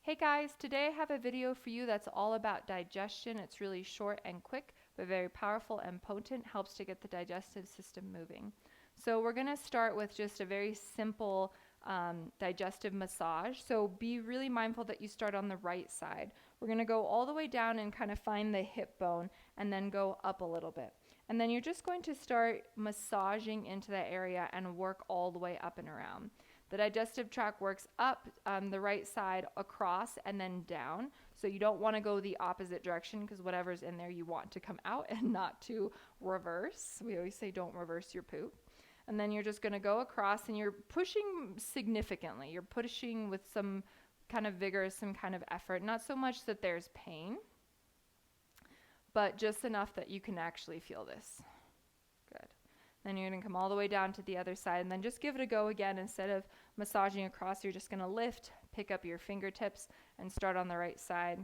Hey guys, today I have a video for you that's all about digestion. It's really short and quick, but very powerful and potent, helps to get the digestive system moving. So we're going to start with just a very simple digestive massage. So be really mindful that you start on the right side. We're going to go all the way down and kind of find the hip bone and then go up a little bit. And then you're just going to start massaging into that area and work all the way up and around. The digestive tract works up the right side across and then down. So you don't want to go the opposite direction because whatever's in there you want to come out and not to reverse. We always say don't reverse your poop. And then you're just going to go across and you're pushing significantly. You're pushing with some kind of vigor, some kind of effort. Not so much that there's pain, but just enough that you can actually feel this. Good. Then you're going to come all the way down to the other side and then just give it a go again. Instead of massaging across, you're just going to lift, pick up your fingertips and start on the right side.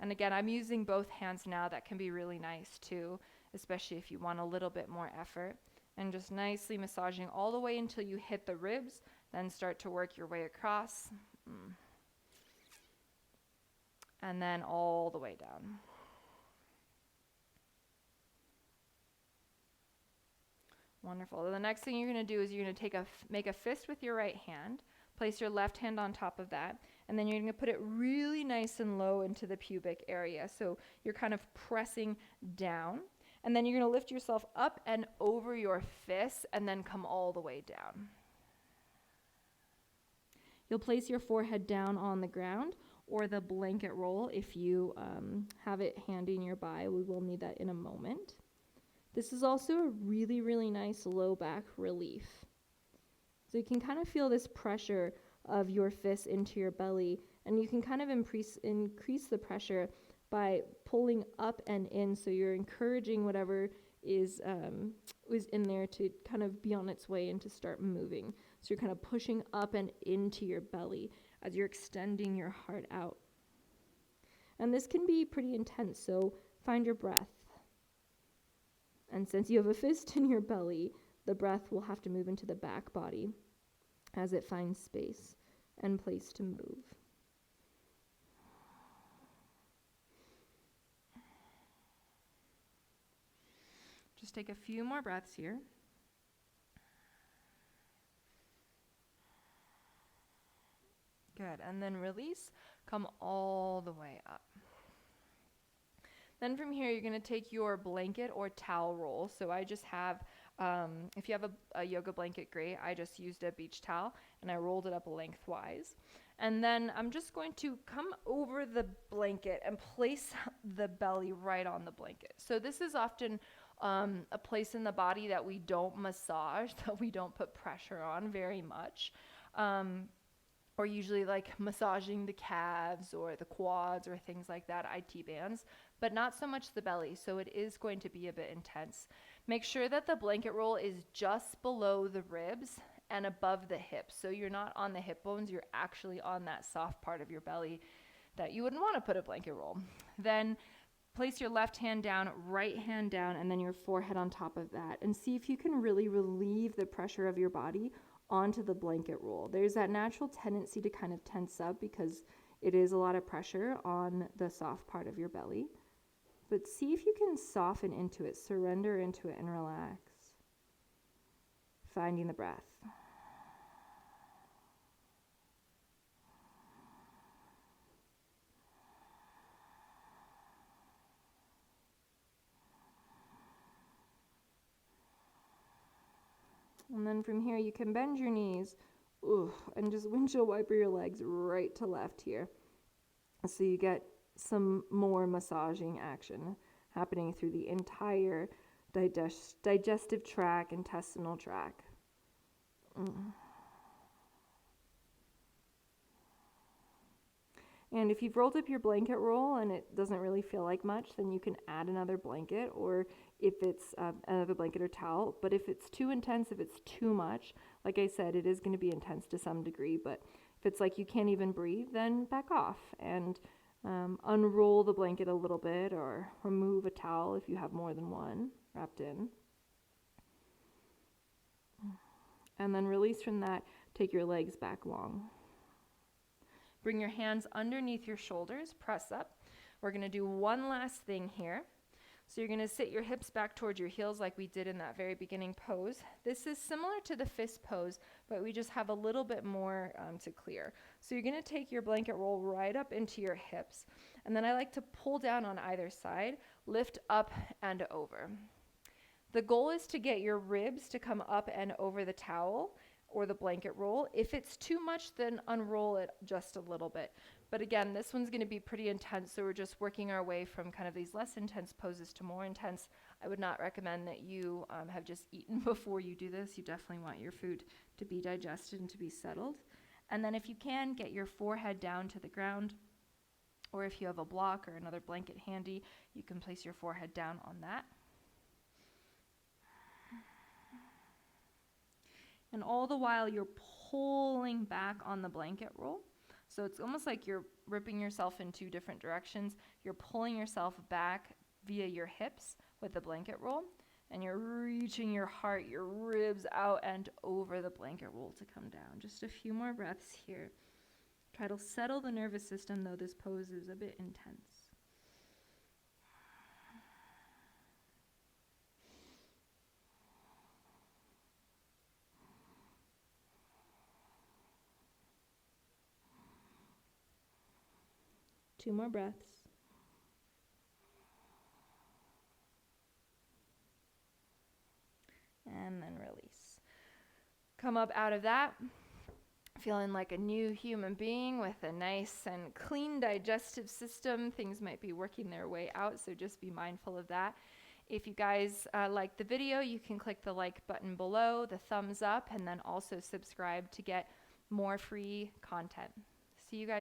And again, I'm using both hands now. That can be really nice too, especially if you want a little bit more effort. And just nicely massaging all the way until you hit the ribs, then start to work your way across. And then all the way down. Wonderful. The next thing you're going to do is you're going to make a fist with your right hand, place your left hand on top of that, and then you're going to put it really nice and low into the pubic area. So you're kind of pressing down, and then you're going to lift yourself up and over your fist and then come all the way down. You'll place your forehead down on the ground or the blanket roll if you have it handy nearby. We will need that in a moment. This is also a really, really nice low back relief. So you can kind of feel this pressure of your fists into your belly, and you can kind of increase the pressure by pulling up and in, so you're encouraging whatever is in there to kind of be on its way and to start moving. So you're kind of pushing up and into your belly as you're extending your heart out. And this can be pretty intense, so find your breath. And since you have a fist in your belly, the breath will have to move into the back body as it finds space and place to move. Just take a few more breaths here. Good. And then release. Come all the way up. Then from here, you're going to take your blanket or towel roll. So I just have, if you have a yoga blanket, great. I just used a beach towel and I rolled it up lengthwise. And then I'm just going to come over the blanket and place the belly right on the blanket. So this is often a place in the body that we don't massage, that we don't put pressure on very much. Or usually like massaging the calves or the quads or things like that, IT bands, but not so much the belly, so it is going to be a bit intense. Make sure that the blanket roll is just below the ribs and above the hips, so you're not on the hip bones, you're actually on that soft part of your belly that you wouldn't want to put a blanket roll. Then place your left hand down, right hand down, and then your forehead on top of that, and see if you can really relieve the pressure of your body onto the blanket roll. There's that natural tendency to kind of tense up because it is a lot of pressure on the soft part of your belly. But see if you can soften into it, surrender into it, and relax. Finding the breath. And then from here, you can bend your knees and just windshield wiper your legs right to left here. So you get some more massaging action happening through the entire digestive tract, intestinal tract. And if you've rolled up your blanket roll and it doesn't really feel like much, then you can add another blanket, or if it's another blanket or towel. But if it's too intense, if it's too much, like I said, it is going to be intense to some degree, but if it's like you can't even breathe, then back off and unroll the blanket a little bit, or remove a towel if you have more than one wrapped in. And then release from that, take your legs back long. Bring your hands underneath your shoulders, press up. We're going to do one last thing here. So you're going to sit your hips back towards your heels like we did in that very beginning pose. This is similar to the fist pose, but we just have a little bit more to clear. So you're going to take your blanket roll right up into your hips. And then I like to pull down on either side, lift up and over. The goal is to get your ribs to come up and over the towel or the blanket roll. If it's too much, then unroll it just a little bit. But again, this one's going to be pretty intense, so we're just working our way from kind of these less intense poses to more intense. I would not recommend that you have just eaten before you do this. You definitely want your food to be digested and to be settled. And then if you can, get your forehead down to the ground, or if you have a block or another blanket handy, you can place your forehead down on that. And all the while you're pulling back on the blanket roll. So it's almost like you're ripping yourself in two different directions. You're pulling yourself back via your hips with the blanket roll, and you're reaching your heart, your ribs out and over the blanket roll to come down. Just a few more breaths here. Try to settle the nervous system, though this pose is a bit intense. Two more breaths. And then release. Come up out of that, feeling like a new human being with a nice and clean digestive system. Things might be working their way out, so just be mindful of that. If you guys like the video, you can click the like button below, the thumbs up, and then also subscribe to get more free content. See you guys.